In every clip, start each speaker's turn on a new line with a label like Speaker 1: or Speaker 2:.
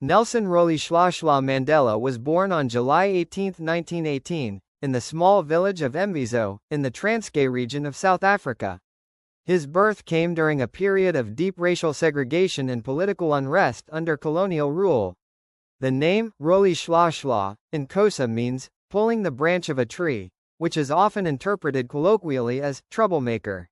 Speaker 1: Nelson Rolihlahla Mandela was born on July 18, 1918, in the small village of Mbizo, in the Transkei region of South Africa. His birth came during a period of deep racial segregation and political unrest under colonial rule. The name, Rolihlahla, in Xhosa means, pulling the branch of a tree, which is often interpreted colloquially as, troublemaker.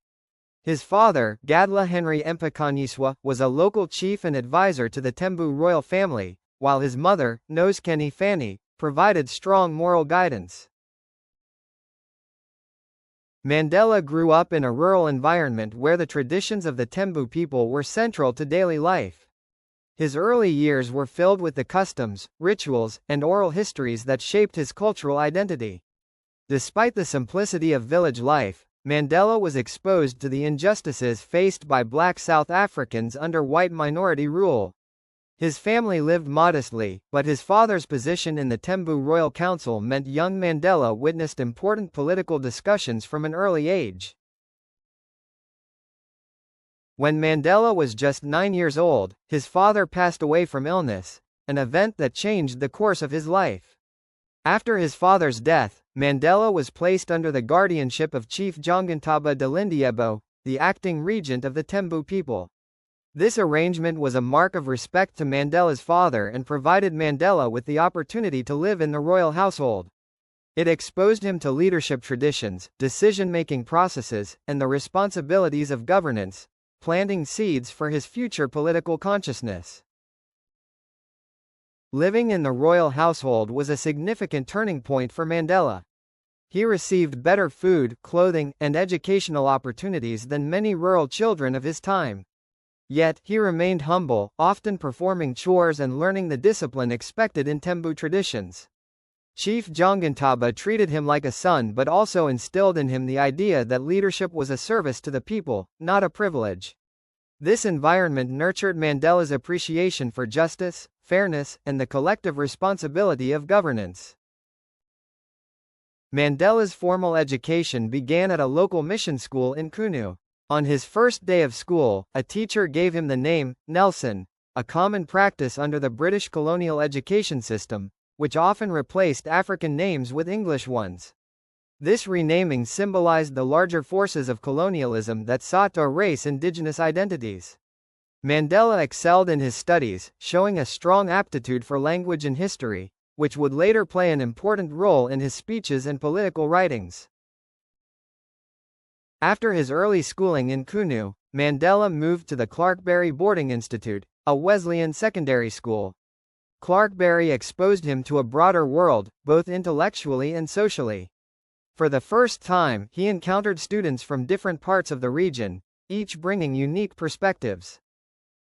Speaker 1: His father, Gadla Henry Mpakanyiswa, was a local chief and advisor to the Tembu royal family, while his mother, Nosekeni Fanny, provided strong moral guidance. Mandela grew up in a rural environment where the traditions of the Tembu people were central to daily life. His early years were filled with the customs, rituals, and oral histories that shaped his cultural identity. Despite the simplicity of village life, Mandela was exposed to the injustices faced by black South Africans under white minority rule. His family lived modestly, but his father's position in the Tembu Royal Council meant young Mandela witnessed important political discussions from an early age. When Mandela was just 9 years old, his father passed away from illness, an event that changed the course of his life. After his father's death, Mandela was placed under the guardianship of Chief Jongintaba Dalindyebo, the acting regent of the Tembu people. This arrangement was a mark of respect to Mandela's father and provided Mandela with the opportunity to live in the royal household. It exposed him to leadership traditions, decision-making processes, and the responsibilities of governance, planting seeds for his future political consciousness. Living in the royal household was a significant turning point for Mandela. He received better food, clothing, and educational opportunities than many rural children of his time. Yet, he remained humble, often performing chores and learning the discipline expected in Tembu traditions. Chief Jongintaba treated him like a son but also instilled in him the idea that leadership was a service to the people, not a privilege. This environment nurtured Mandela's appreciation for justice, fairness, and the collective responsibility of governance. Mandela's formal education began at a local mission school in Kunu. On his first day of school, a teacher gave him the name, Nelson, a common practice under the British colonial education system, which often replaced African names with English ones. This renaming symbolized the larger forces of colonialism that sought to erase indigenous identities. Mandela excelled in his studies, showing a strong aptitude for language and history, which would later play an important role in his speeches and political writings. After his early schooling in Kunu, Mandela moved to the Clarkberry Boarding Institute, a Wesleyan secondary school. Clarkberry exposed him to a broader world, both intellectually and socially. For the first time, he encountered students from different parts of the region, each bringing unique perspectives.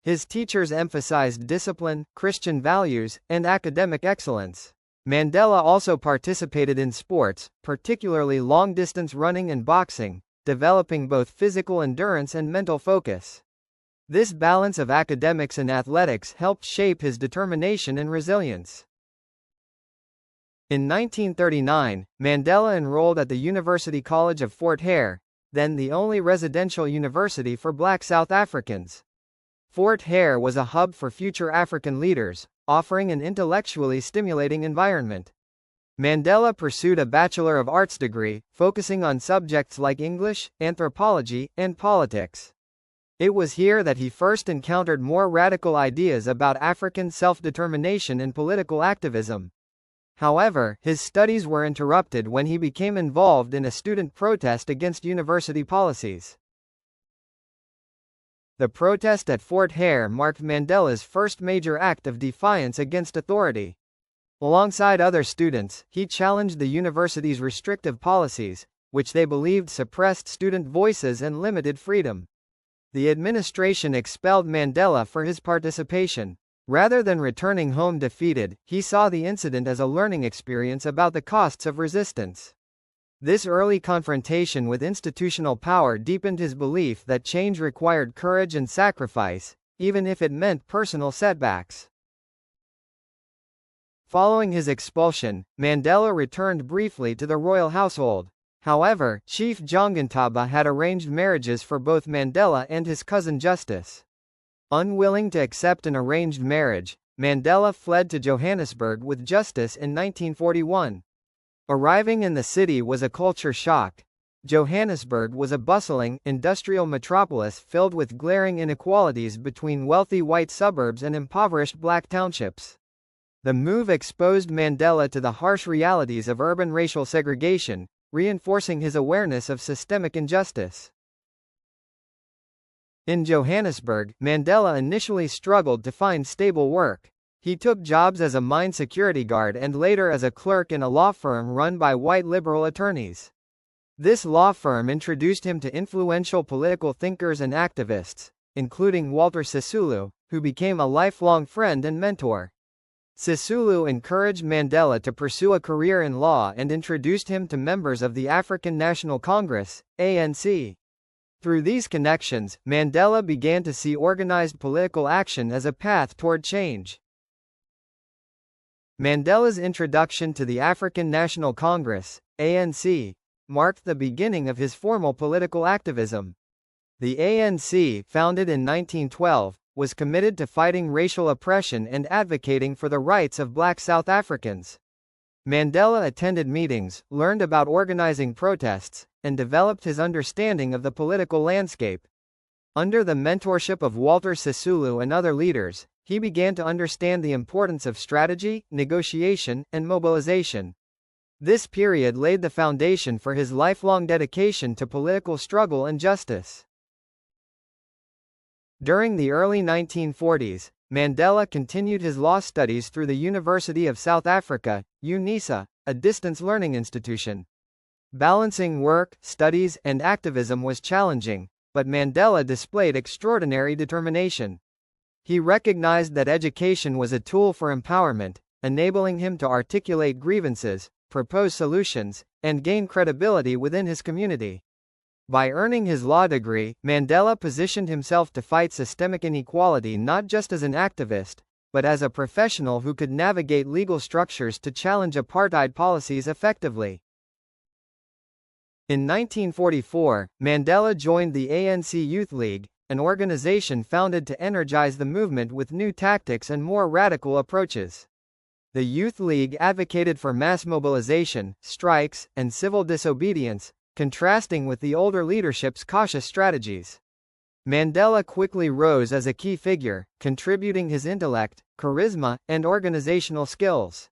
Speaker 1: His teachers emphasized discipline, Christian values, and academic excellence. Mandela also participated in sports, particularly long-distance running and boxing, developing both physical endurance and mental focus. This balance of academics and athletics helped shape his determination and resilience. In 1939, Mandela enrolled at the University College of Fort Hare, then the only residential university for black South Africans. Fort Hare was a hub for future African leaders, offering an intellectually stimulating environment. Mandela pursued a Bachelor of Arts degree, focusing on subjects like English, anthropology, and politics. It was here that he first encountered more radical ideas about African self-determination and political activism. However, his studies were interrupted when he became involved in a student protest against university policies. The protest at Fort Hare marked Mandela's first major act of defiance against authority. Alongside other students, he challenged the university's restrictive policies, which they believed suppressed student voices and limited freedom. The administration expelled Mandela for his participation. Rather than returning home defeated, he saw the incident as a learning experience about the costs of resistance. This early confrontation with institutional power deepened his belief that change required courage and sacrifice, even if it meant personal setbacks. Following his expulsion, Mandela returned briefly to the royal household. However, Chief Jongintaba had arranged marriages for both Mandela and his cousin Justice. Unwilling to accept an arranged marriage, Mandela fled to Johannesburg with justice in 1941. Arriving in the city was a culture shock. Johannesburg was a bustling, industrial metropolis filled with glaring inequalities between wealthy white suburbs and impoverished black townships. The move exposed Mandela to the harsh realities of urban racial segregation, reinforcing his awareness of systemic injustice. In Johannesburg, Mandela initially struggled to find stable work. He took jobs as a mine security guard and later as a clerk in a law firm run by white liberal attorneys. This law firm introduced him to influential political thinkers and activists, including Walter Sisulu, who became a lifelong friend and mentor. Sisulu encouraged Mandela to pursue a career in law and introduced him to members of the African National Congress, ANC. Through these connections, Mandela began to see organized political action as a path toward change. Mandela's introduction to the African National Congress, ANC, marked the beginning of his formal political activism. The ANC, founded in 1912, was committed to fighting racial oppression and advocating for the rights of black South Africans. Mandela attended meetings, learned about organizing protests, and developed his understanding of the political landscape. Under the mentorship of Walter Sisulu and other leaders, he began to understand the importance of strategy, negotiation, and mobilization. This period laid the foundation for his lifelong dedication to political struggle and justice. During the early 1940s, Mandela continued his law studies through the University of South Africa, UNISA, a distance learning institution. Balancing work, studies, and activism was challenging, but Mandela displayed extraordinary determination. He recognized that education was a tool for empowerment, enabling him to articulate grievances, propose solutions, and gain credibility within his community. By earning his law degree, Mandela positioned himself to fight systemic inequality not just as an activist, but as a professional who could navigate legal structures to challenge apartheid policies effectively. In 1944, Mandela joined the ANC Youth League, an organization founded to energize the movement with new tactics and more radical approaches. The Youth League advocated for mass mobilization, strikes, and civil disobedience, contrasting with the older leadership's cautious strategies. Mandela quickly rose as a key figure, contributing his intellect, charisma, and organizational skills.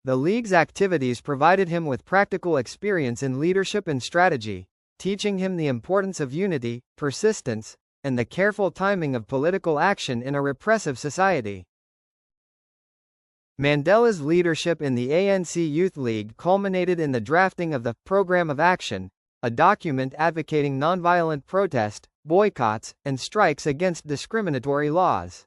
Speaker 1: The League's activities provided him with practical experience in leadership and strategy, teaching him the importance of unity, persistence, and the careful timing of political action in a repressive society. Mandela's leadership in the ANC Youth League culminated in the drafting of the Program of Action, a document advocating nonviolent protest, boycotts, and strikes against discriminatory laws.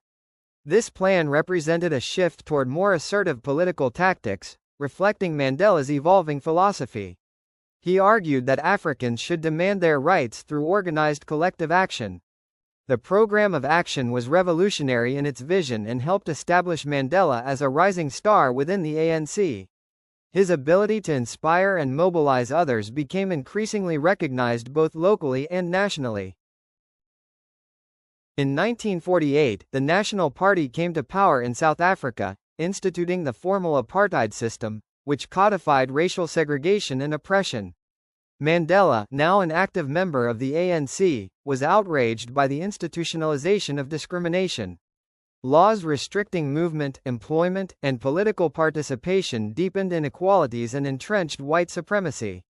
Speaker 1: This plan represented a shift toward more assertive political tactics, reflecting Mandela's evolving philosophy. He argued that Africans should demand their rights through organized collective action. The Program of Action was revolutionary in its vision and helped establish Mandela as a rising star within the ANC. His ability to inspire and mobilize others became increasingly recognized both locally and nationally. In 1948, the National Party came to power in South Africa, instituting the formal apartheid system, which codified racial segregation and oppression. Mandela, now an active member of the ANC, was outraged by the institutionalization of discrimination. Laws restricting movement, employment, and political participation deepened inequalities and entrenched white supremacy.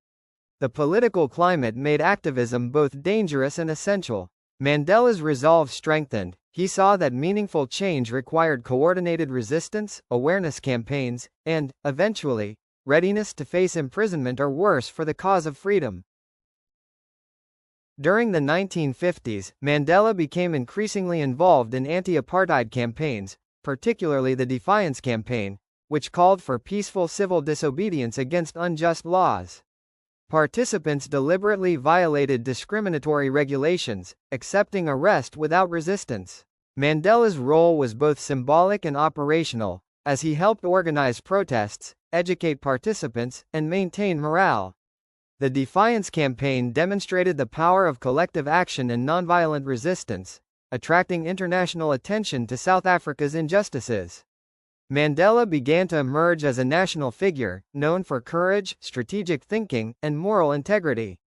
Speaker 1: The political climate made activism both dangerous and essential. Mandela's resolve strengthened. He saw that meaningful change required coordinated resistance, awareness campaigns, and, eventually, readiness to face imprisonment or worse for the cause of freedom. During the 1950s, Mandela became increasingly involved in anti-apartheid campaigns, particularly the Defiance Campaign, which called for peaceful civil disobedience against unjust laws. Participants deliberately violated discriminatory regulations, accepting arrest without resistance. Mandela's role was both symbolic and operational, as he helped organize protests, educate participants, and maintain morale. The Defiance Campaign demonstrated the power of collective action and nonviolent resistance, attracting international attention to South Africa's injustices. Mandela began to emerge as a national figure, known for courage, strategic thinking, and moral integrity.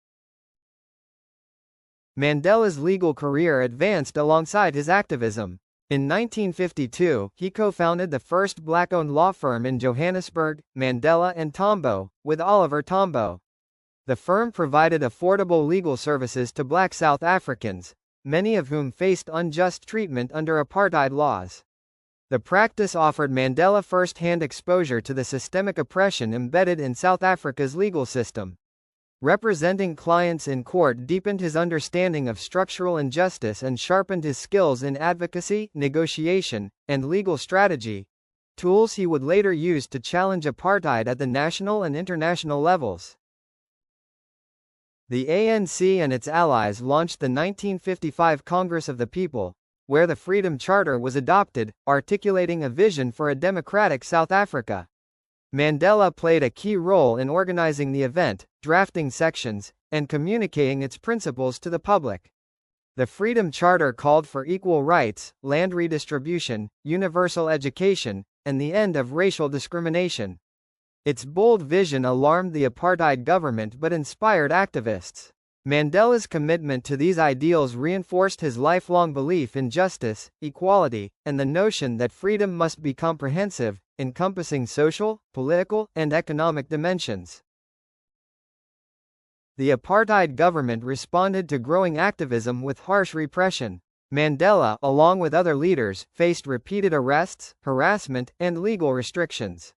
Speaker 1: Mandela's legal career advanced alongside his activism. In 1952, he co-founded the first black-owned law firm in Johannesburg, Mandela and Tambo, with Oliver Tambo. The firm provided affordable legal services to black South Africans, many of whom faced unjust treatment under apartheid laws. The practice offered Mandela first-hand exposure to the systemic oppression embedded in South Africa's legal system. Representing clients in court deepened his understanding of structural injustice and sharpened his skills in advocacy, negotiation, and legal strategy, tools he would later use to challenge apartheid at the national and international levels. The ANC and its allies launched the 1955 Congress of the People, where the Freedom Charter was adopted, articulating a vision for a democratic South Africa. Mandela played a key role in organizing the event, drafting sections, and communicating its principles to the public. The Freedom Charter called for equal rights, land redistribution, universal education, and the end of racial discrimination. Its bold vision alarmed the apartheid government but inspired activists. Mandela's commitment to these ideals reinforced his lifelong belief in justice, equality, and the notion that freedom must be comprehensive, encompassing social, political, and economic dimensions. The apartheid government responded to growing activism with harsh repression. Mandela, along with other leaders, faced repeated arrests, harassment, and legal restrictions.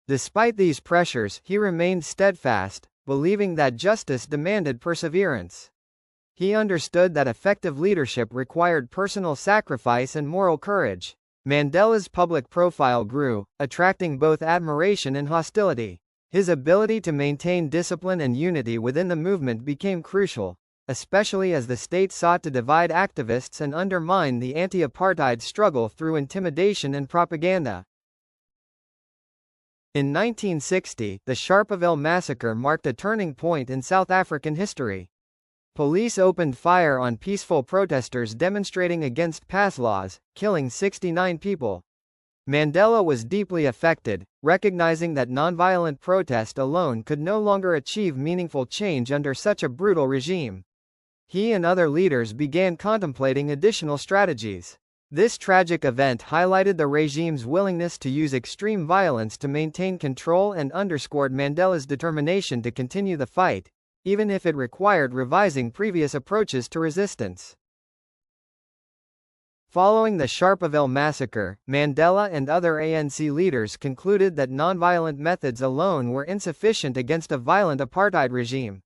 Speaker 1: Despite these pressures, he remained steadfast, believing that justice demanded perseverance. He understood that effective leadership required personal sacrifice and moral courage. Mandela's public profile grew, attracting both admiration and hostility. His ability to maintain discipline and unity within the movement became crucial, especially as the state sought to divide activists and undermine the anti-apartheid struggle through intimidation and propaganda. In 1960, the Sharpeville massacre marked a turning point in South African history. Police opened fire on peaceful protesters demonstrating against pass laws, killing 69 people. Mandela was deeply affected, recognizing that nonviolent protest alone could no longer achieve meaningful change under such a brutal regime. He and other leaders began contemplating additional strategies. This tragic event highlighted the regime's willingness to use extreme violence to maintain control and underscored Mandela's determination to continue the fight, even if it required revising previous approaches to resistance. Following the Sharpeville massacre, Mandela and other ANC leaders concluded that nonviolent methods alone were insufficient against a violent apartheid regime.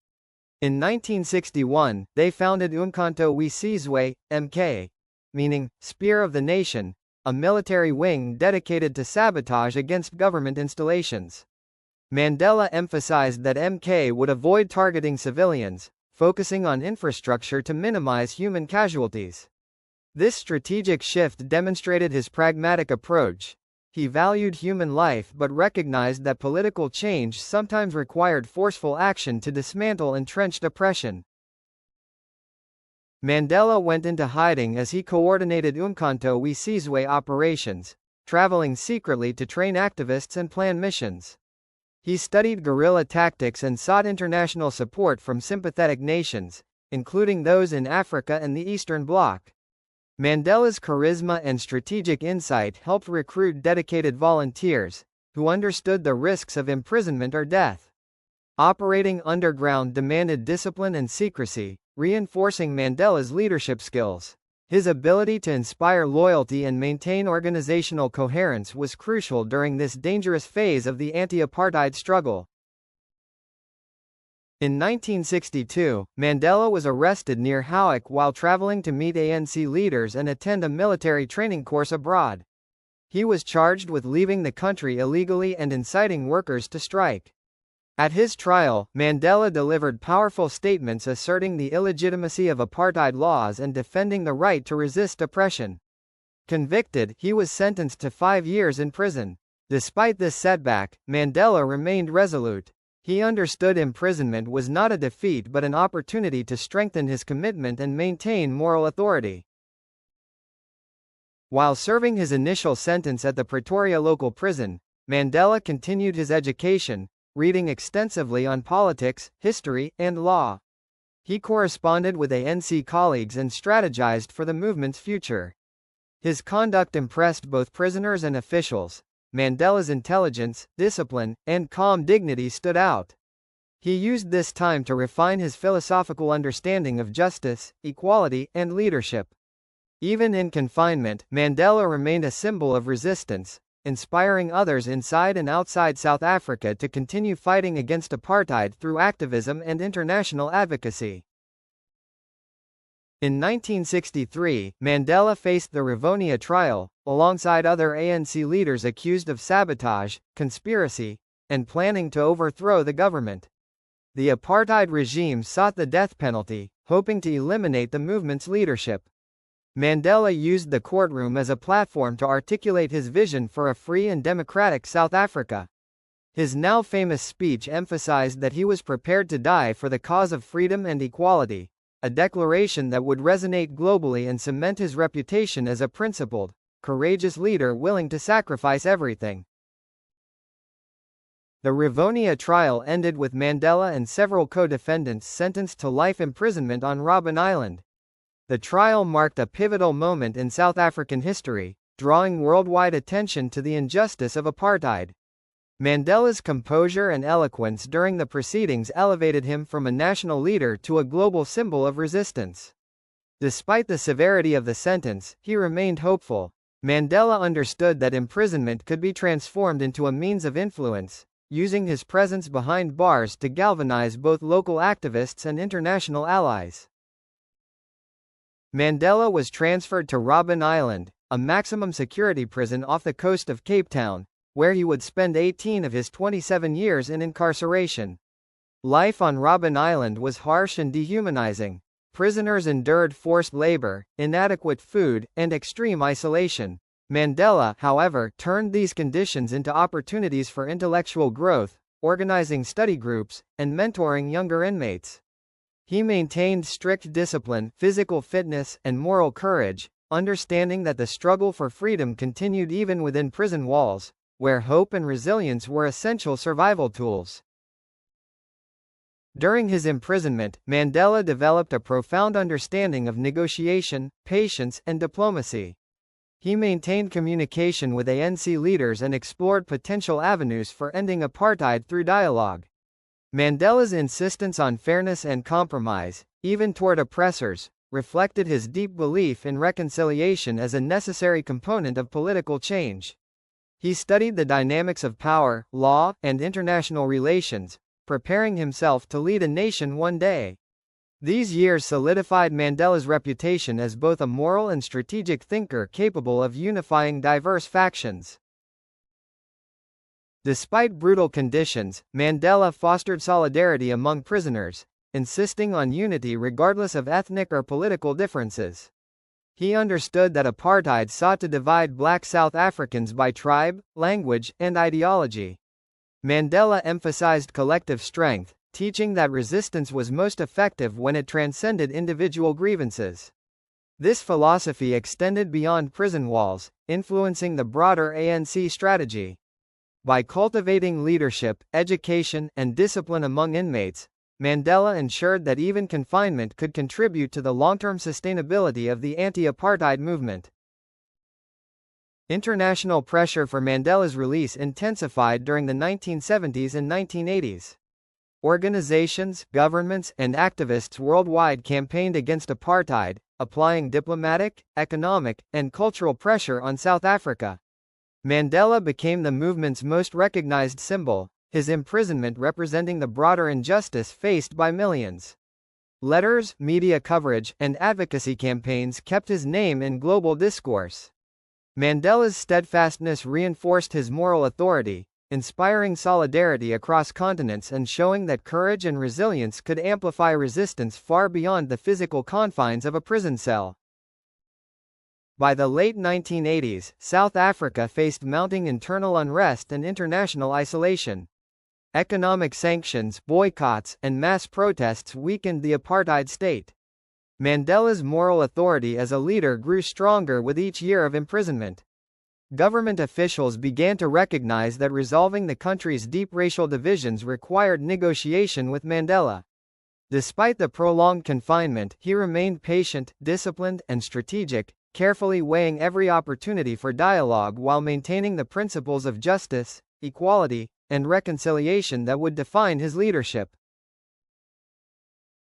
Speaker 1: In 1961, they founded Umkhonto we Sizwe, MK, meaning Spear of the Nation, a military wing dedicated to sabotage against government installations. Mandela emphasized that MK would avoid targeting civilians, focusing on infrastructure to minimize human casualties. This strategic shift demonstrated his pragmatic approach. He valued human life but recognized that political change sometimes required forceful action to dismantle entrenched oppression. Mandela went into hiding as he coordinated Umkhonto we Sizwe operations, traveling secretly to train activists and plan missions. He studied guerrilla tactics and sought international support from sympathetic nations, including those in Africa and the Eastern Bloc. Mandela's charisma and strategic insight helped recruit dedicated volunteers, who understood the risks of imprisonment or death. Operating underground demanded discipline and secrecy, reinforcing Mandela's leadership skills. His ability to inspire loyalty and maintain organizational coherence was crucial during this dangerous phase of the anti-apartheid struggle. In 1962, Mandela was arrested near Howick while traveling to meet ANC leaders and attend a military training course abroad. He was charged with leaving the country illegally and inciting workers to strike. At his trial, Mandela delivered powerful statements asserting the illegitimacy of apartheid laws and defending the right to resist oppression. Convicted, he was sentenced to 5 years in prison. Despite this setback, Mandela remained resolute. He understood imprisonment was not a defeat but an opportunity to strengthen his commitment and maintain moral authority. While serving his initial sentence at the Pretoria local prison, Mandela continued his education, reading extensively on politics, history, and law. He corresponded with ANC colleagues and strategized for the movement's future. His conduct impressed both prisoners and officials. Mandela's intelligence, discipline, and calm dignity stood out. He used this time to refine his philosophical understanding of justice, equality, and leadership. Even in confinement, Mandela remained a symbol of resistance, inspiring others inside and outside South Africa to continue fighting against apartheid through activism and international advocacy. In 1963, Mandela faced the Rivonia trial, alongside other ANC leaders accused of sabotage, conspiracy, and planning to overthrow the government. The apartheid regime sought the death penalty, hoping to eliminate the movement's leadership. Mandela used the courtroom as a platform to articulate his vision for a free and democratic South Africa. His now famous speech emphasized that he was prepared to die for the cause of freedom and equality, a declaration that would resonate globally and cement his reputation as a principled, courageous leader willing to sacrifice everything. The Rivonia trial ended with Mandela and several co-defendants sentenced to life imprisonment on Robben Island. The trial marked a pivotal moment in South African history, drawing worldwide attention to the injustice of apartheid. Mandela's composure and eloquence during the proceedings elevated him from a national leader to a global symbol of resistance. Despite the severity of the sentence, he remained hopeful. Mandela understood that imprisonment could be transformed into a means of influence, using his presence behind bars to galvanize both local activists and international allies. Mandela was transferred to Robben Island, a maximum security prison off the coast of Cape Town, where he would spend 18 of his 27 years in incarceration. Life on Robben Island was harsh and dehumanizing. Prisoners endured forced labor, inadequate food, and extreme isolation. Mandela, however, turned these conditions into opportunities for intellectual growth, organizing study groups, and mentoring younger inmates. He maintained strict discipline, physical fitness, and moral courage, understanding that the struggle for freedom continued even within prison walls, where hope and resilience were essential survival tools. During his imprisonment, Mandela developed a profound understanding of negotiation, patience, and diplomacy. He maintained communication with ANC leaders and explored potential avenues for ending apartheid through dialogue. Mandela's insistence on fairness and compromise, even toward oppressors, reflected his deep belief in reconciliation as a necessary component of political change. He studied the dynamics of power, law, and international relations, preparing himself to lead a nation one day. These years solidified Mandela's reputation as both a moral and strategic thinker capable of unifying diverse factions. Despite brutal conditions, Mandela fostered solidarity among prisoners, insisting on unity regardless of ethnic or political differences. He understood that apartheid sought to divide black South Africans by tribe, language, and ideology. Mandela emphasized collective strength, teaching that resistance was most effective when it transcended individual grievances. This philosophy extended beyond prison walls, influencing the broader ANC strategy. By cultivating leadership, education, and discipline among inmates, Mandela ensured that even confinement could contribute to the long-term sustainability of the anti-apartheid movement. International pressure for Mandela's release intensified during the 1970s and 1980s. Organizations, governments, and activists worldwide campaigned against apartheid, applying diplomatic, economic, and cultural pressure on South Africa. Mandela became the movement's most recognized symbol, his imprisonment representing the broader injustice faced by millions. Letters, media coverage, and advocacy campaigns kept his name in global discourse. Mandela's steadfastness reinforced his moral authority, inspiring solidarity across continents and showing that courage and resilience could amplify resistance far beyond the physical confines of a prison cell. By the late 1980s, South Africa faced mounting internal unrest and international isolation. Economic sanctions, boycotts, and mass protests weakened the apartheid state. Mandela's moral authority as a leader grew stronger with each year of imprisonment. Government officials began to recognize that resolving the country's deep racial divisions required negotiation with Mandela. Despite the prolonged confinement, he remained patient, disciplined, and strategic, carefully weighing every opportunity for dialogue while maintaining the principles of justice, equality, and reconciliation that would define his leadership.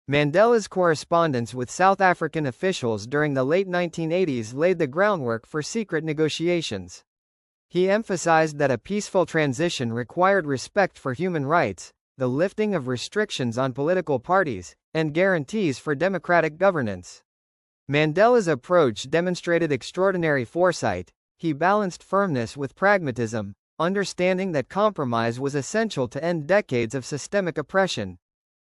Speaker 1: Mandela's correspondence with South African officials during the late 1980s laid the groundwork for secret negotiations. He emphasized that a peaceful transition required respect for human rights, the lifting of restrictions on political parties, and guarantees for democratic governance. Mandela's approach demonstrated extraordinary foresight. He balanced firmness with pragmatism, understanding that compromise was essential to end decades of systemic oppression.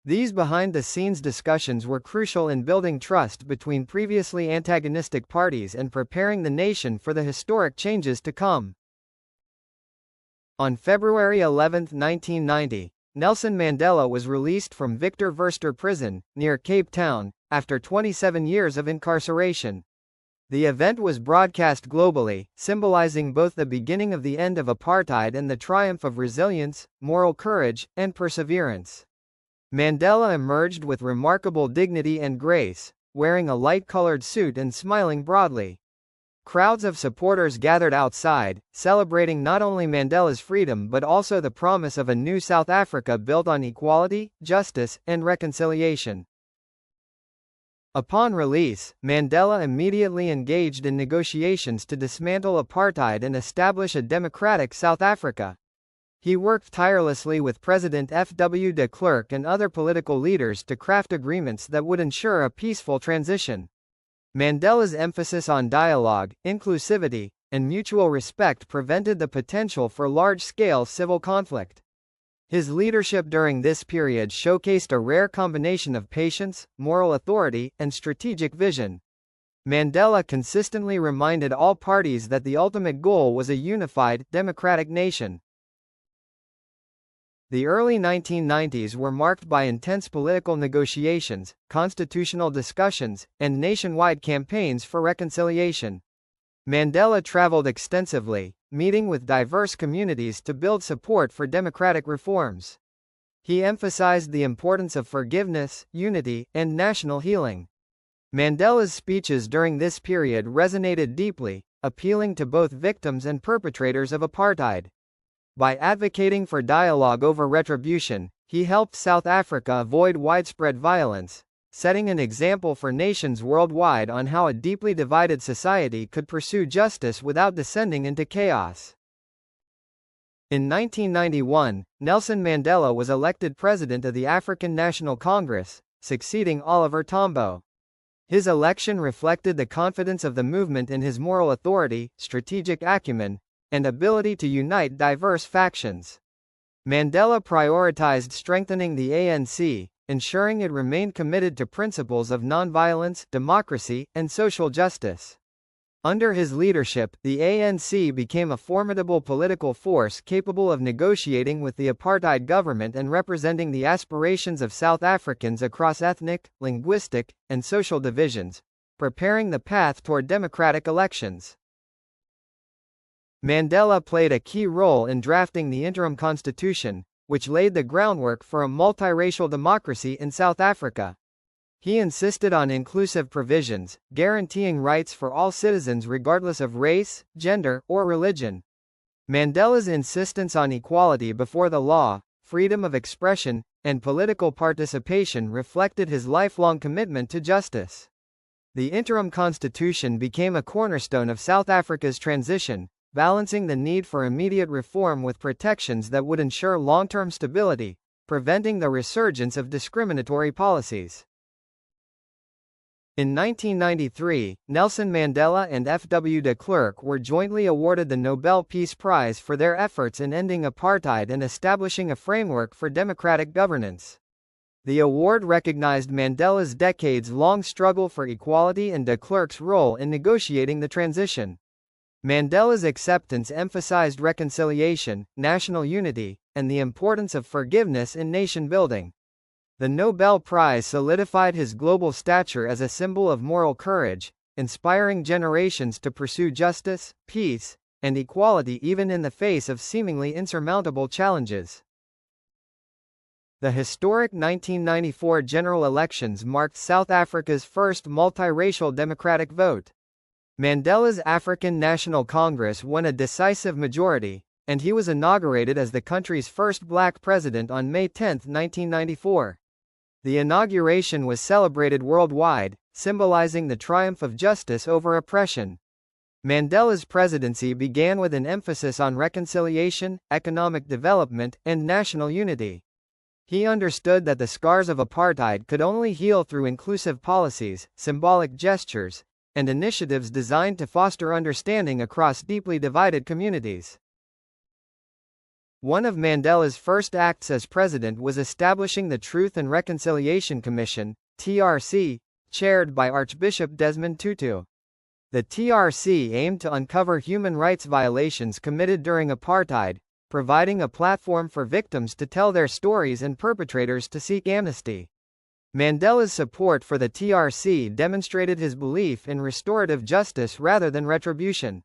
Speaker 1: These behind-the-scenes discussions were crucial in building trust between previously antagonistic parties and preparing the nation for the historic changes to come. On February 11, 1990, Nelson Mandela was released from Victor Verster Prison, near Cape Town, after 27 years of incarceration. The event was broadcast globally, symbolizing both the beginning of the end of apartheid and the triumph of resilience, moral courage, and perseverance. Mandela emerged with remarkable dignity and grace, wearing a light-colored suit and smiling broadly. Crowds of supporters gathered outside, celebrating not only Mandela's freedom but also the promise of a new South Africa built on equality, justice, and reconciliation. Upon release, Mandela immediately engaged in negotiations to dismantle apartheid and establish a democratic South Africa. He worked tirelessly with President F.W. de Klerk and other political leaders to craft agreements that would ensure a peaceful transition. Mandela's emphasis on dialogue, inclusivity, and mutual respect prevented the potential for large-scale civil conflict. His leadership during this period showcased a rare combination of patience, moral authority, and strategic vision. Mandela consistently reminded all parties that the ultimate goal was a unified, democratic nation. The early 1990s were marked by intense political negotiations, constitutional discussions, and nationwide campaigns for reconciliation. Mandela traveled extensively, meeting with diverse communities to build support for democratic reforms. He emphasized the importance of forgiveness, unity, and national healing. Mandela's speeches during this period resonated deeply, appealing to both victims and perpetrators of apartheid. By advocating for dialogue over retribution, he helped South Africa avoid widespread violence, setting an example for nations worldwide on how a deeply divided society could pursue justice without descending into chaos. In 1991, Nelson Mandela was elected president of the African National Congress, succeeding Oliver Tambo. His election reflected the confidence of the movement in his moral authority, strategic acumen, and ability to unite diverse factions. Mandela prioritized strengthening the ANC, ensuring it remained committed to principles of nonviolence, democracy, and social justice. Under his leadership, the ANC became a formidable political force capable of negotiating with the apartheid government and representing the aspirations of South Africans across ethnic, linguistic, and social divisions, preparing the path toward democratic elections. Mandela played a key role in drafting the interim constitution, which laid the groundwork for a multiracial democracy in South Africa. He insisted on inclusive provisions, guaranteeing rights for all citizens regardless of race, gender, or religion. Mandela's insistence on equality before the law, freedom of expression, and political participation reflected his lifelong commitment to justice. The interim constitution became a cornerstone of South Africa's transition, balancing the need for immediate reform with protections that would ensure long-term stability, preventing the resurgence of discriminatory policies. In 1993, Nelson Mandela and F.W. de Klerk were jointly awarded the Nobel Peace Prize for their efforts in ending apartheid and establishing a framework for democratic governance. The award recognized Mandela's decades-long struggle for equality and de Klerk's role in negotiating the transition. Mandela's acceptance emphasized reconciliation, national unity, and the importance of forgiveness in nation-building. The Nobel Prize solidified his global stature as a symbol of moral courage, inspiring generations to pursue justice, peace, and equality even in the face of seemingly insurmountable challenges. The historic 1994 general elections marked South Africa's first multiracial democratic vote. Mandela's African National Congress won a decisive majority, and he was inaugurated as the country's first black president on May 10, 1994. The inauguration was celebrated worldwide, symbolizing the triumph of justice over oppression. Mandela's presidency began with an emphasis on reconciliation, economic development, and national unity. He understood that the scars of apartheid could only heal through inclusive policies, symbolic gestures, and initiatives designed to foster understanding across deeply divided communities. One of Mandela's first acts as president was establishing the Truth and Reconciliation Commission, TRC, chaired by Archbishop Desmond Tutu. The TRC aimed to uncover human rights violations committed during apartheid, providing a platform for victims to tell their stories and perpetrators to seek amnesty. Mandela's support for the TRC demonstrated his belief in restorative justice rather than retribution.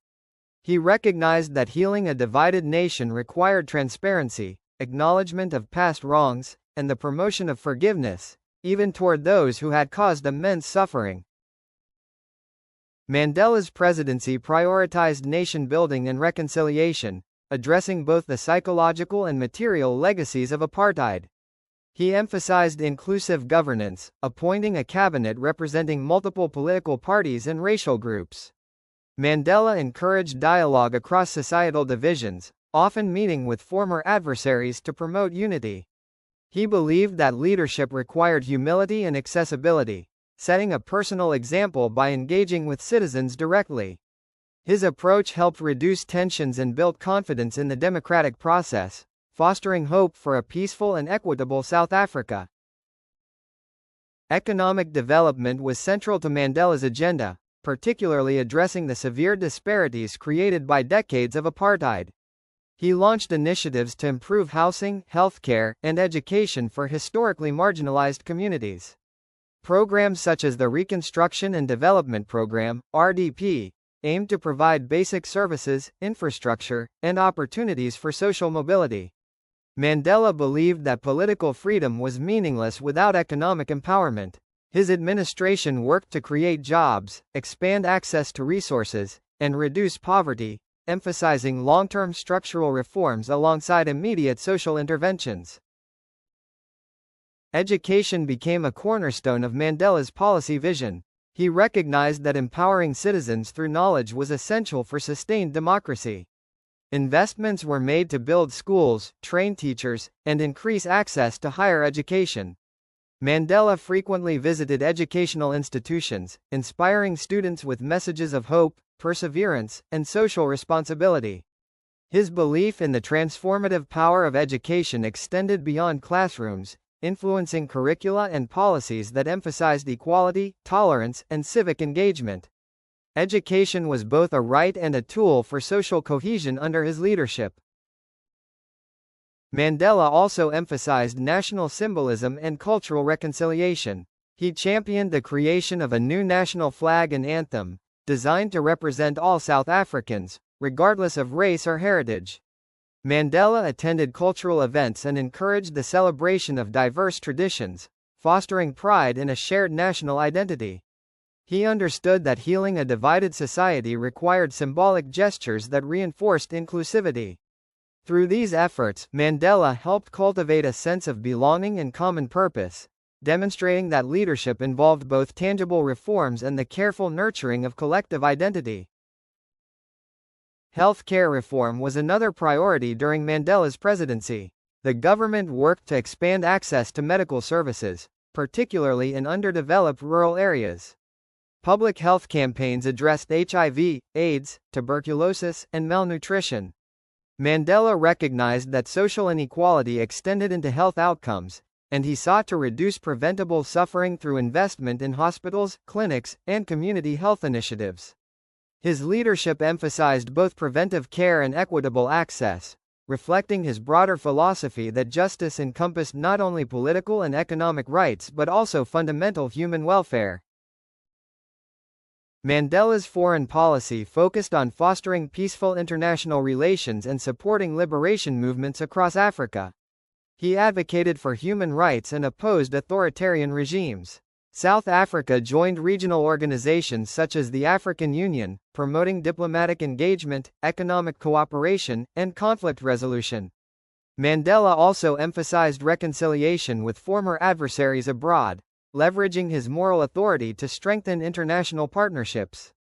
Speaker 1: He recognized that healing a divided nation required transparency, acknowledgement of past wrongs, and the promotion of forgiveness, even toward those who had caused immense suffering. Mandela's presidency prioritized nation building and reconciliation, addressing both the psychological and material legacies of apartheid. He emphasized inclusive governance, appointing a cabinet representing multiple political parties and racial groups. Mandela encouraged dialogue across societal divisions, often meeting with former adversaries to promote unity. He believed that leadership required humility and accessibility, setting a personal example by engaging with citizens directly. His approach helped reduce tensions and built confidence in the democratic process, fostering hope for a peaceful and equitable South Africa. Economic development was central to Mandela's agenda, particularly addressing the severe disparities created by decades of apartheid. He launched initiatives to improve housing, healthcare, and education for historically marginalized communities. Programs such as the Reconstruction and Development Program, RDP, aimed to provide basic services, infrastructure, and opportunities for social mobility. Mandela believed that political freedom was meaningless without economic empowerment. His administration worked to create jobs, expand access to resources, and reduce poverty, emphasizing long-term structural reforms alongside immediate social interventions. Education became a cornerstone of Mandela's policy vision. He recognized that empowering citizens through knowledge was essential for sustained democracy. Investments were made to build schools, train teachers, and increase access to higher education. Mandela frequently visited educational institutions, inspiring students with messages of hope, perseverance, and social responsibility. His belief in the transformative power of education extended beyond classrooms, influencing curricula and policies that emphasized equality, tolerance, and civic engagement. Education was both a right and a tool for social cohesion under his leadership. Mandela also emphasized national symbolism and cultural reconciliation. He championed the creation of a new national flag and anthem, designed to represent all South Africans, regardless of race or heritage. Mandela attended cultural events and encouraged the celebration of diverse traditions, fostering pride in a shared national identity. He understood that healing a divided society required symbolic gestures that reinforced inclusivity. Through these efforts, Mandela helped cultivate a sense of belonging and common purpose, demonstrating that leadership involved both tangible reforms and the careful nurturing of collective identity. Healthcare reform was another priority during Mandela's presidency. The government worked to expand access to medical services, particularly in underdeveloped rural areas. Public health campaigns addressed HIV, AIDS, tuberculosis, and malnutrition. Mandela recognized that social inequality extended into health outcomes, and he sought to reduce preventable suffering through investment in hospitals, clinics, and community health initiatives. His leadership emphasized both preventive care and equitable access, reflecting his broader philosophy that justice encompassed not only political and economic rights but also fundamental human welfare. Mandela's foreign policy focused on fostering peaceful international relations and supporting liberation movements across Africa. He advocated for human rights and opposed authoritarian regimes. South Africa joined regional organizations such as the African Union, promoting diplomatic engagement, economic cooperation, and conflict resolution. Mandela also emphasized reconciliation with former adversaries abroad, leveraging his moral authority to strengthen international partnerships.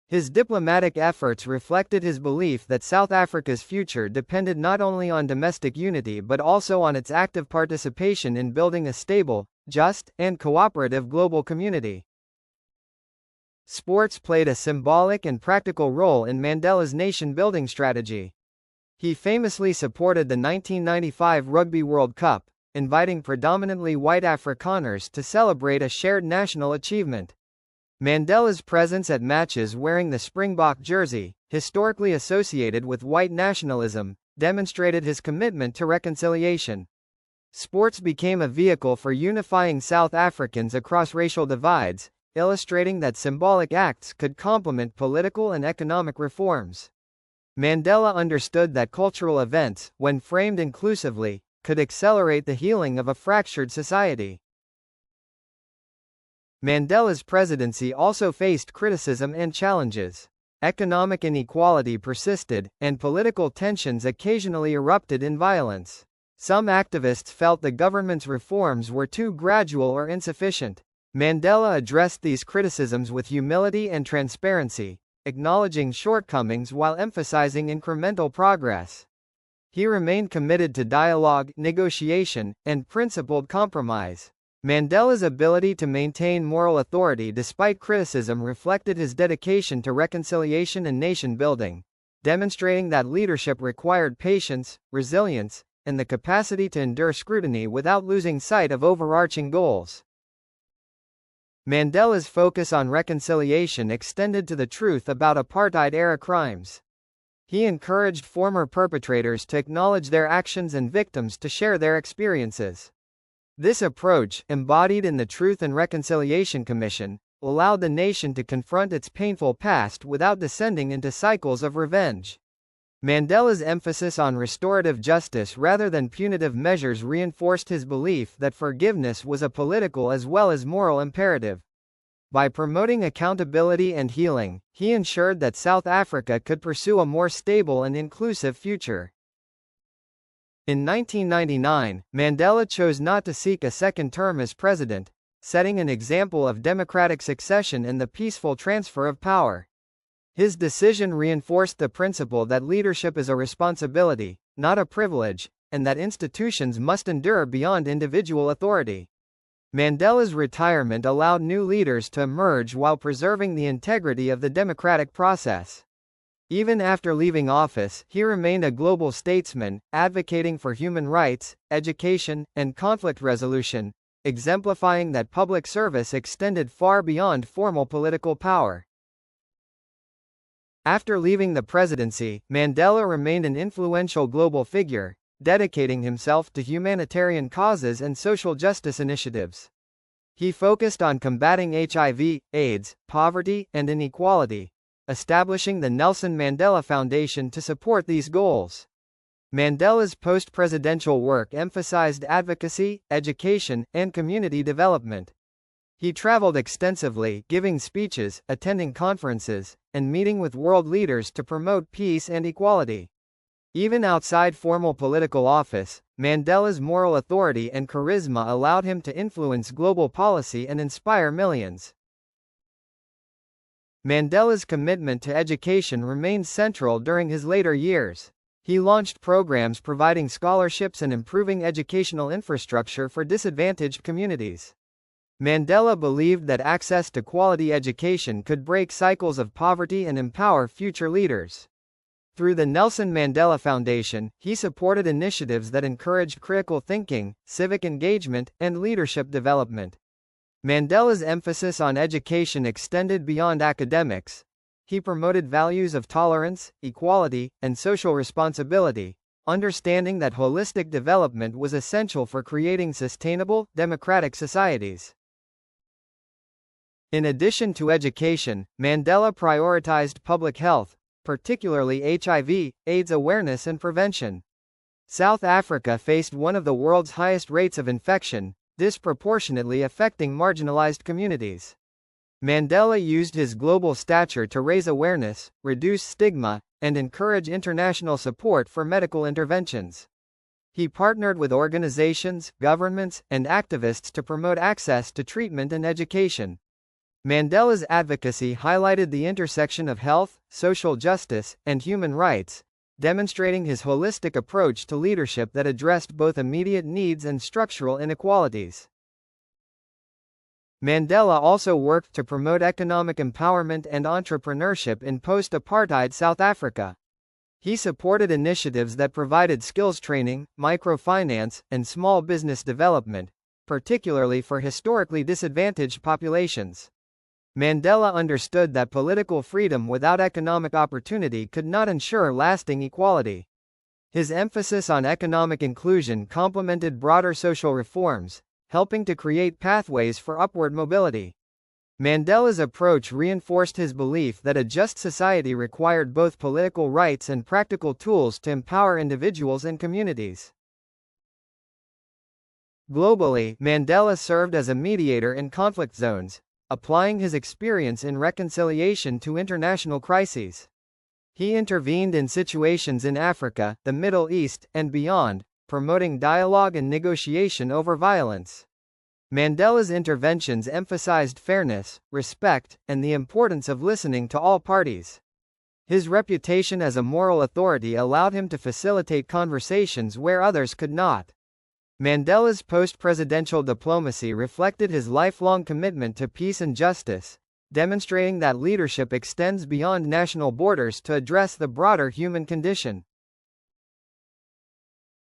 Speaker 1: His diplomatic efforts reflected his belief that South Africa's future depended not only on domestic unity but also on its active participation in building a stable, just, and cooperative global community. Sports played a symbolic and practical role in Mandela's nation-building strategy. He famously supported the 1995 Rugby World Cup, inviting predominantly white Afrikaners to celebrate a shared national achievement. Mandela's presence at matches wearing the Springbok jersey, historically associated with white nationalism, demonstrated his commitment to reconciliation. Sports became a vehicle for unifying South Africans across racial divides, illustrating that symbolic acts could complement political and economic reforms. Mandela understood that cultural events, when framed inclusively, could accelerate the healing of a fractured society. Mandela's presidency also faced criticism and challenges. Economic inequality persisted, and political tensions occasionally erupted in violence. Some activists felt the government's reforms were too gradual or insufficient. Mandela addressed these criticisms with humility and transparency, acknowledging shortcomings while emphasizing incremental progress. He remained committed to dialogue, negotiation, and principled compromise. Mandela's ability to maintain moral authority despite criticism reflected his dedication to reconciliation and nation-building, demonstrating that leadership required patience, resilience, and the capacity to endure scrutiny without losing sight of overarching goals. Mandela's focus on reconciliation extended to the truth about apartheid-era crimes. He encouraged former perpetrators to acknowledge their actions and victims to share their experiences. This approach, embodied in the Truth and Reconciliation Commission, allowed the nation to confront its painful past without descending into cycles of revenge. Mandela's emphasis on restorative justice rather than punitive measures reinforced his belief that forgiveness was a political as well as moral imperative. By promoting accountability and healing, he ensured that South Africa could pursue a more stable and inclusive future. In 1999, Mandela chose not to seek a second term as president, setting an example of democratic succession and the peaceful transfer of power. His decision reinforced the principle that leadership is a responsibility, not a privilege, and that institutions must endure beyond individual authority. Mandela's retirement allowed new leaders to emerge while preserving the integrity of the democratic process. Even after leaving office, he remained a global statesman, advocating for human rights, education, and conflict resolution, exemplifying that public service extended far beyond formal political power. After leaving the presidency, Mandela remained an influential global figure, dedicating himself to humanitarian causes and social justice initiatives. He focused on combating HIV, AIDS, poverty, and inequality, establishing the Nelson Mandela Foundation to support these goals. Mandela's post-presidential work emphasized advocacy, education, and community development. He traveled extensively, giving speeches, attending conferences, and meeting with world leaders to promote peace and equality. Even outside formal political office, Mandela's moral authority and charisma allowed him to influence global policy and inspire millions. Mandela's commitment to education remained central during his later years. He launched programs providing scholarships and improving educational infrastructure for disadvantaged communities. Mandela believed that access to quality education could break cycles of poverty and empower future leaders. Through the Nelson Mandela Foundation, he supported initiatives that encouraged critical thinking, civic engagement, and leadership development. Mandela's emphasis on education extended beyond academics. He promoted values of tolerance, equality, and social responsibility, understanding that holistic development was essential for creating sustainable, democratic societies. In addition to education, Mandela prioritized public health, particularly HIV/AIDS awareness and prevention. South Africa faced one of the world's highest rates of infection, disproportionately affecting marginalized communities. Mandela used his global stature to raise awareness, reduce stigma, and encourage international support for medical interventions. He partnered with organizations, governments, and activists to promote access to treatment and education. Mandela's advocacy highlighted the intersection of health, social justice, and human rights, demonstrating his holistic approach to leadership that addressed both immediate needs and structural inequalities. Mandela also worked to promote economic empowerment and entrepreneurship in post-apartheid South Africa. He supported initiatives that provided skills training, microfinance, and small business development, particularly for historically disadvantaged populations. Mandela understood that political freedom without economic opportunity could not ensure lasting equality. His emphasis on economic inclusion complemented broader social reforms, helping to create pathways for upward mobility. Mandela's approach reinforced his belief that a just society required both political rights and practical tools to empower individuals and communities. Globally, Mandela served as a mediator in conflict zones, applying his experience in reconciliation to international crises. He intervened in situations in Africa, the Middle East, and beyond, promoting dialogue and negotiation over violence. Mandela's interventions emphasized fairness, respect, and the importance of listening to all parties. His reputation as a moral authority allowed him to facilitate conversations where others could not. Mandela's post-presidential diplomacy reflected his lifelong commitment to peace and justice, demonstrating that leadership extends beyond national borders to address the broader human condition.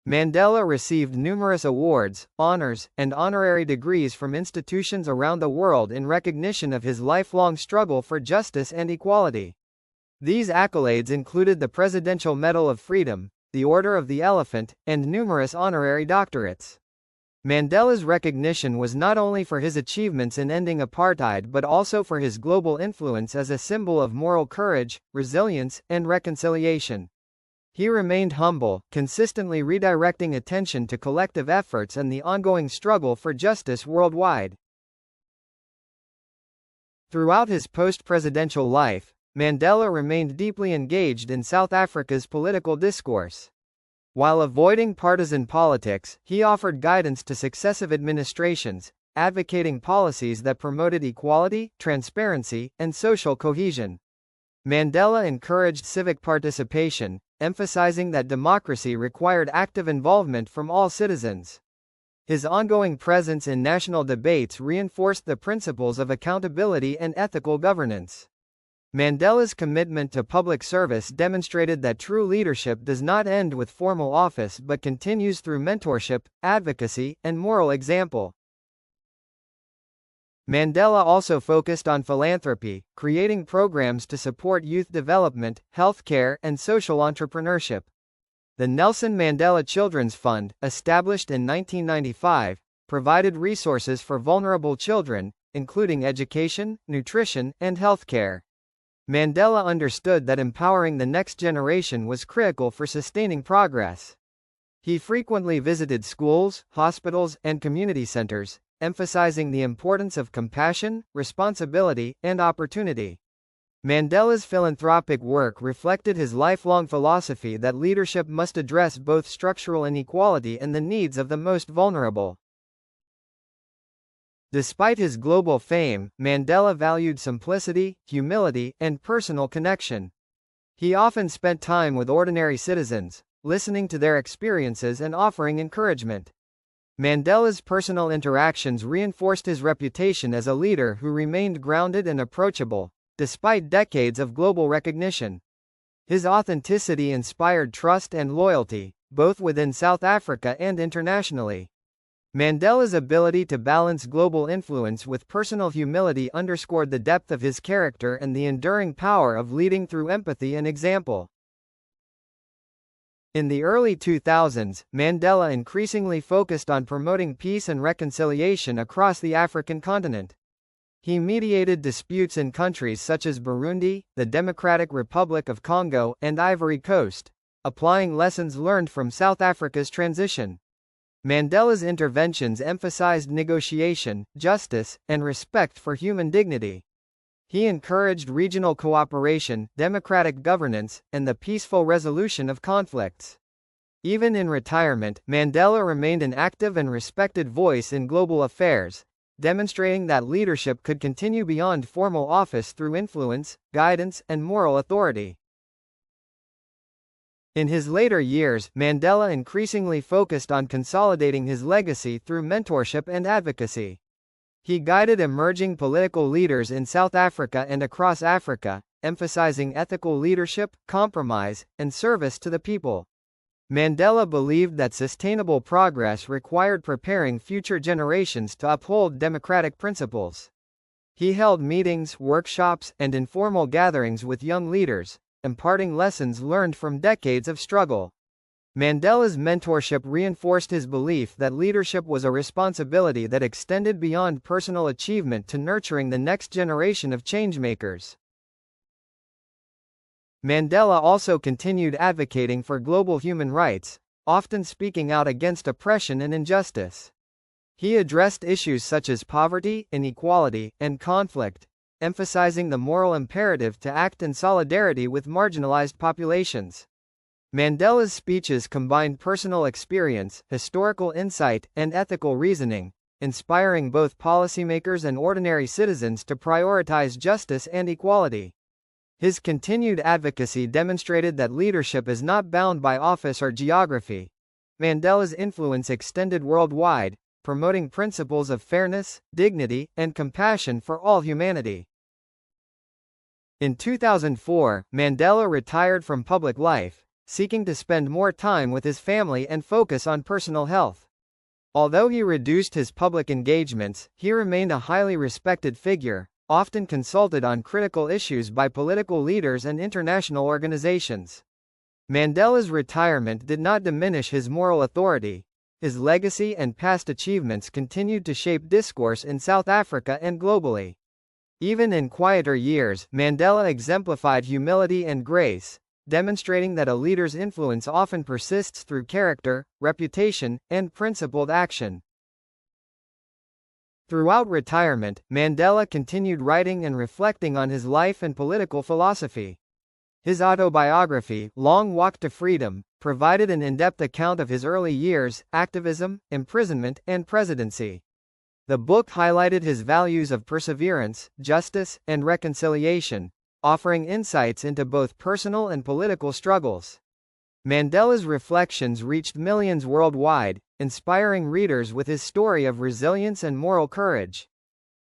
Speaker 1: Mandela received numerous awards, honors, and honorary degrees from institutions around the world in recognition of his lifelong struggle for justice and equality. These accolades included the Presidential Medal of Freedom, the Order of the Elephant, and numerous honorary doctorates. Mandela's recognition was not only for his achievements in ending apartheid but also for his global influence as a symbol of moral courage, resilience, and reconciliation. He remained humble, consistently redirecting attention to collective efforts and the ongoing struggle for justice worldwide. Throughout his post-presidential life, Mandela remained deeply engaged in South Africa's political discourse. While avoiding partisan politics, he offered guidance to successive administrations, advocating policies that promoted equality, transparency, and social cohesion. Mandela encouraged civic participation, emphasizing that democracy required active involvement from all citizens. His ongoing presence in national debates reinforced the principles of accountability and ethical governance. Mandela's commitment to public service demonstrated that true leadership does not end with formal office but continues through mentorship, advocacy, and moral example. Mandela also focused on philanthropy, creating programs to support youth development, healthcare, and social entrepreneurship. The Nelson Mandela Children's Fund, established in 1995, provided resources for vulnerable children, including education, nutrition, and healthcare. Mandela understood that empowering the next generation was critical for sustaining progress. He frequently visited schools, hospitals, and community centers, emphasizing the importance of compassion, responsibility, and opportunity. Mandela's philanthropic work reflected his lifelong philosophy that leadership must address both structural inequality and the needs of the most vulnerable. Despite his global fame, Mandela valued simplicity, humility, and personal connection. He often spent time with ordinary citizens, listening to their experiences and offering encouragement. Mandela's personal interactions reinforced his reputation as a leader who remained grounded and approachable, despite decades of global recognition. His authenticity inspired trust and loyalty, both within South Africa and internationally. Mandela's ability to balance global influence with personal humility underscored the depth of his character and the enduring power of leading through empathy and example. In the early 2000s, Mandela increasingly focused on promoting peace and reconciliation across the African continent. He mediated disputes in countries such as Burundi, the Democratic Republic of Congo, and Ivory Coast, applying lessons learned from South Africa's transition. Mandela's interventions emphasized negotiation, justice, and respect for human dignity. He encouraged regional cooperation, democratic governance, and the peaceful resolution of conflicts. Even in retirement, Mandela remained an active and respected voice in global affairs, demonstrating that leadership could continue beyond formal office through influence, guidance, and moral authority. In his later years, Mandela increasingly focused on consolidating his legacy through mentorship and advocacy. He guided emerging political leaders in South Africa and across Africa, emphasizing ethical leadership, compromise, and service to the people. Mandela believed that sustainable progress required preparing future generations to uphold democratic principles. He held meetings, workshops, and informal gatherings with young leaders, imparting lessons learned from decades of struggle. Mandela's mentorship reinforced his belief that leadership was a responsibility that extended beyond personal achievement to nurturing the next generation of changemakers. Mandela also continued advocating for global human rights, often speaking out against oppression and injustice. He addressed issues such as poverty, inequality, and conflict, emphasizing the moral imperative to act in solidarity with marginalized populations. Mandela's speeches combined personal experience, historical insight, and ethical reasoning, inspiring both policymakers and ordinary citizens to prioritize justice and equality. His continued advocacy demonstrated that leadership is not bound by office or geography. Mandela's influence extended worldwide, promoting principles of fairness, dignity, and compassion for all humanity. In 2004, Mandela retired from public life, seeking to spend more time with his family and focus on personal health. Although he reduced his public engagements, he remained a highly respected figure, often consulted on critical issues by political leaders and international organizations. Mandela's retirement did not diminish his moral authority. His legacy and past achievements continued to shape discourse in South Africa and globally. Even in quieter years, Mandela exemplified humility and grace, demonstrating that a leader's influence often persists through character, reputation, and principled action. Throughout retirement, Mandela continued writing and reflecting on his life and political philosophy. His autobiography, Long Walk to Freedom, provided an in-depth account of his early years, activism, imprisonment, and presidency. The book highlighted his values of perseverance, justice, and reconciliation, offering insights into both personal and political struggles. Mandela's reflections reached millions worldwide, inspiring readers with his story of resilience and moral courage.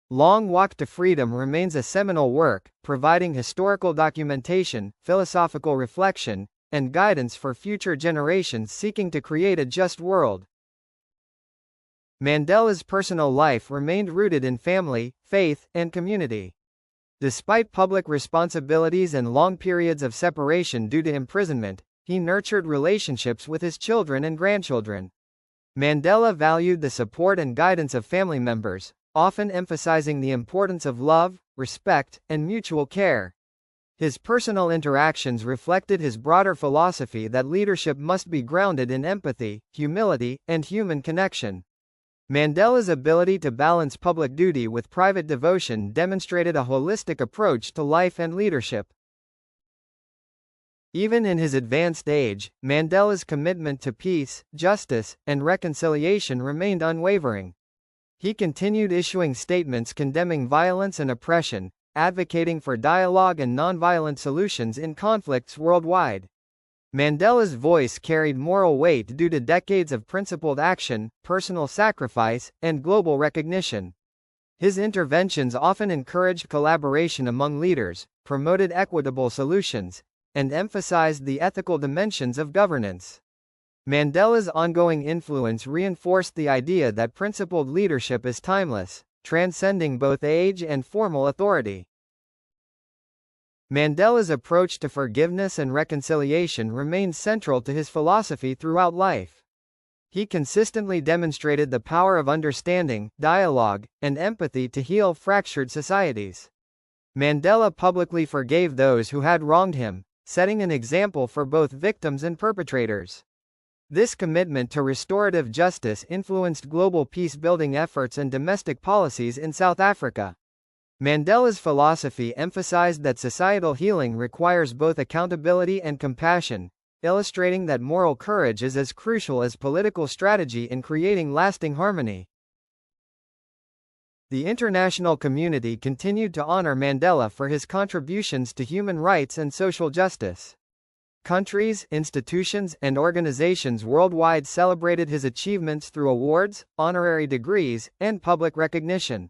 Speaker 1: Long Walk to Freedom remains a seminal work, providing historical documentation, philosophical reflection, and guidance for future generations seeking to create a just world. Mandela's personal life remained rooted in family, faith, and community. Despite public responsibilities and long periods of separation due to imprisonment, he nurtured relationships with his children and grandchildren. Mandela valued the support and guidance of family members, often emphasizing the importance of love, respect, and mutual care. His personal interactions reflected his broader philosophy that leadership must be grounded in empathy, humility, and human connection. Mandela's ability to balance public duty with private devotion demonstrated a holistic approach to life and leadership. Even in his advanced age, Mandela's commitment to peace, justice, and reconciliation remained unwavering. He continued issuing statements condemning violence and oppression, advocating for dialogue and nonviolent solutions in conflicts worldwide. Mandela's voice carried moral weight due to decades of principled action, personal sacrifice, and global recognition. His interventions often encouraged collaboration among leaders, promoted equitable solutions, and emphasized the ethical dimensions of governance. Mandela's ongoing influence reinforced the idea that principled leadership is timeless, transcending both age and formal authority. Mandela's approach to forgiveness and reconciliation remained central to his philosophy throughout life. He consistently demonstrated the power of understanding, dialogue, and empathy to heal fractured societies. Mandela publicly forgave those who had wronged him, setting an example for both victims and perpetrators. This commitment to restorative justice influenced global peace-building efforts and domestic policies in South Africa. Mandela's philosophy emphasized that societal healing requires both accountability and compassion, illustrating that moral courage is as crucial as political strategy in creating lasting harmony. The international community continued to honor Mandela for his contributions to human rights and social justice. Countries, institutions, and organizations worldwide celebrated his achievements through awards, honorary degrees, and public recognition.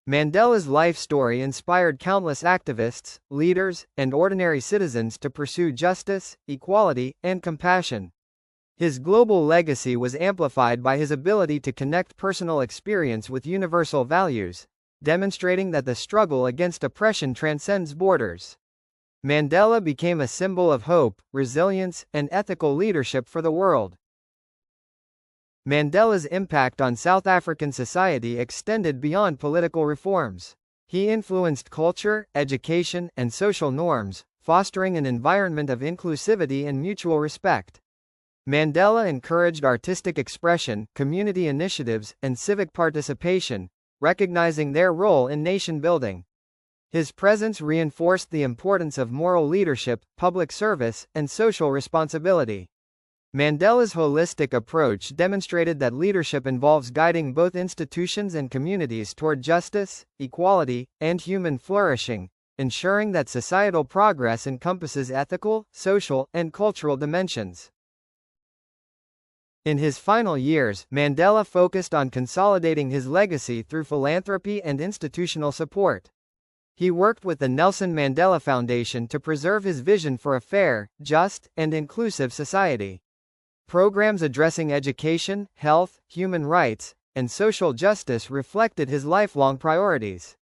Speaker 1: Mandela's life story inspired countless activists, leaders, and ordinary citizens to pursue justice, equality, and compassion. His global legacy was amplified by his ability to connect personal experience with universal values, demonstrating that the struggle against oppression transcends borders. Mandela became a symbol of hope, resilience, and ethical leadership for the world. Mandela's impact on South African society extended beyond political reforms. He influenced culture, education, and social norms, fostering an environment of inclusivity and mutual respect. Mandela encouraged artistic expression, community initiatives, and civic participation, recognizing their role in nation building. His presence reinforced the importance of moral leadership, public service, and social responsibility. Mandela's holistic approach demonstrated that leadership involves guiding both institutions and communities toward justice, equality, and human flourishing, ensuring that societal progress encompasses ethical, social, and cultural dimensions. In his final years, Mandela focused on consolidating his legacy through philanthropy and institutional support. He worked with the Nelson Mandela Foundation to preserve his vision for a fair, just, and inclusive society. Programs addressing education, health, human rights, and social justice reflected his lifelong priorities.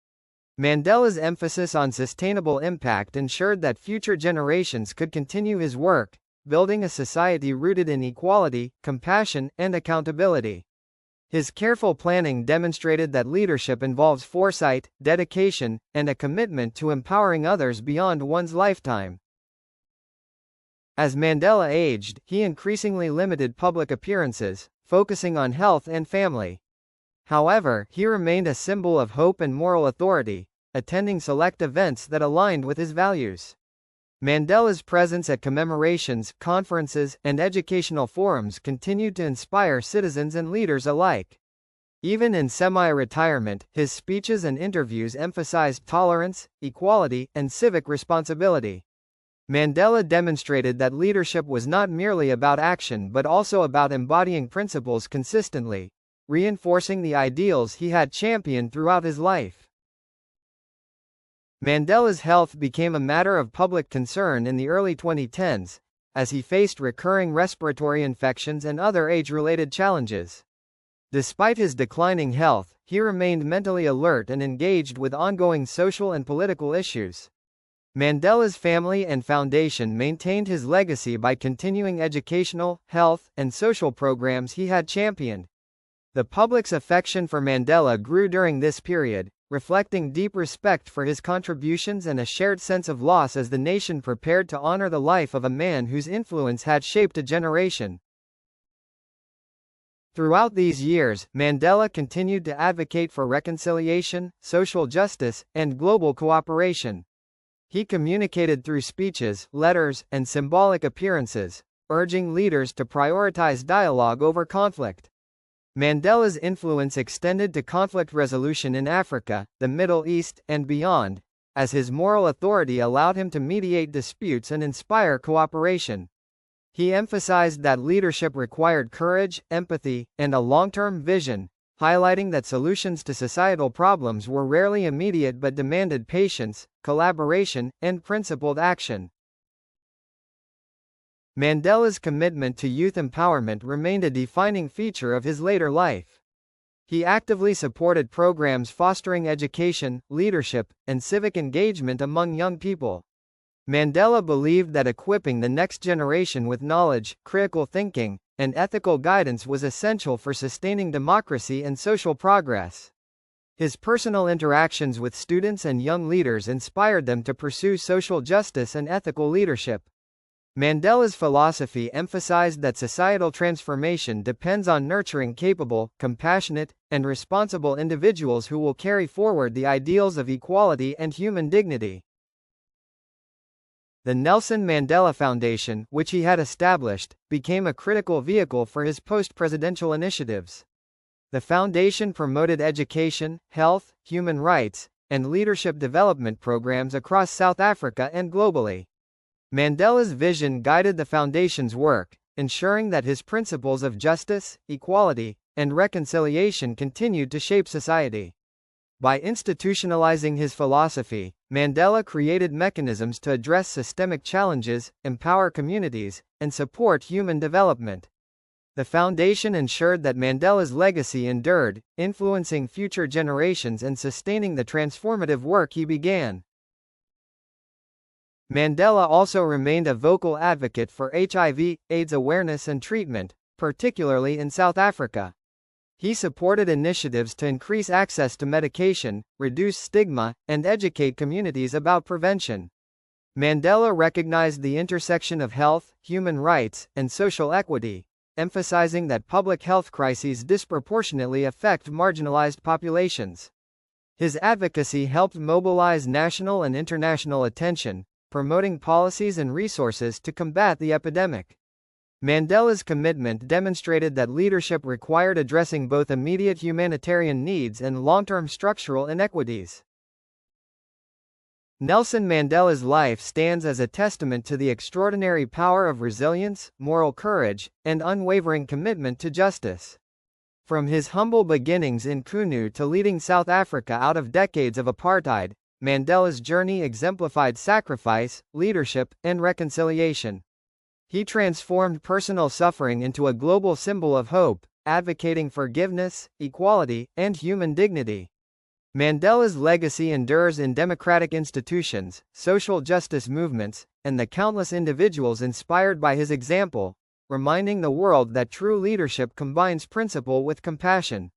Speaker 1: Mandela's emphasis on sustainable impact ensured that future generations could continue his work, building a society rooted in equality, compassion, and accountability. His careful planning demonstrated that leadership involves foresight, dedication, and a commitment to empowering others beyond one's lifetime. As Mandela aged, he increasingly limited public appearances, focusing on health and family. However, he remained a symbol of hope and moral authority, attending select events that aligned with his values. Mandela's presence at commemorations, conferences, and educational forums continued to inspire citizens and leaders alike. Even in semi-retirement, his speeches and interviews emphasized tolerance, equality, and civic responsibility. Mandela demonstrated that leadership was not merely about action but also about embodying principles consistently, reinforcing the ideals he had championed throughout his life. Mandela's health became a matter of public concern in the early 2010s, as he faced recurring respiratory infections and other age-related challenges. Despite his declining health, he remained mentally alert and engaged with ongoing social and political issues. Mandela's family and foundation maintained his legacy by continuing educational, health, and social programs he had championed. The public's affection for Mandela grew during this period, reflecting deep respect for his contributions and a shared sense of loss as the nation prepared to honor the life of a man whose influence had shaped a generation. Throughout these years, Mandela continued to advocate for reconciliation, social justice, and global cooperation. He communicated through speeches, letters, and symbolic appearances, urging leaders to prioritize dialogue over conflict. Mandela's influence extended to conflict resolution in Africa, the Middle East, and beyond, as his moral authority allowed him to mediate disputes and inspire cooperation. He emphasized that leadership required courage, empathy, and a long-term vision, highlighting that solutions to societal problems were rarely immediate but demanded patience, collaboration, and principled action. Mandela's commitment to youth empowerment remained a defining feature of his later life. He actively supported programs fostering education, leadership, and civic engagement among young people. Mandela believed that equipping the next generation with knowledge, critical thinking, and ethical guidance was essential for sustaining democracy and social progress. His personal interactions with students and young leaders inspired them to pursue social justice and ethical leadership. Mandela's philosophy emphasized that societal transformation depends on nurturing capable, compassionate, and responsible individuals who will carry forward the ideals of equality and human dignity. The Nelson Mandela Foundation, which he had established, became a critical vehicle for his post-presidential initiatives. The foundation promoted education, health, human rights, and leadership development programs across South Africa and globally. Mandela's vision guided the foundation's work, ensuring that his principles of justice, equality, and reconciliation continued to shape society. By institutionalizing his philosophy, Mandela created mechanisms to address systemic challenges, empower communities, and support human development. The foundation ensured that Mandela's legacy endured, influencing future generations and sustaining the transformative work he began. Mandela also remained a vocal advocate for HIV/AIDS awareness and treatment, particularly in South Africa. He supported initiatives to increase access to medication, reduce stigma, and educate communities about prevention. Mandela recognized the intersection of health, human rights, and social equity, emphasizing that public health crises disproportionately affect marginalized populations. His advocacy helped mobilize national and international attention, promoting policies and resources to combat the epidemic. Mandela's commitment demonstrated that leadership required addressing both immediate humanitarian needs and long-term structural inequities. Nelson Mandela's life stands as a testament to the extraordinary power of resilience, moral courage, and unwavering commitment to justice. From his humble beginnings in Kunu to leading South Africa out of decades of apartheid, Mandela's journey exemplified sacrifice, leadership, and reconciliation. He transformed personal suffering into a global symbol of hope, advocating forgiveness, equality, and human dignity. Mandela's legacy endures in democratic institutions, social justice movements, and the countless individuals inspired by his example, reminding the world that true leadership combines principle with compassion.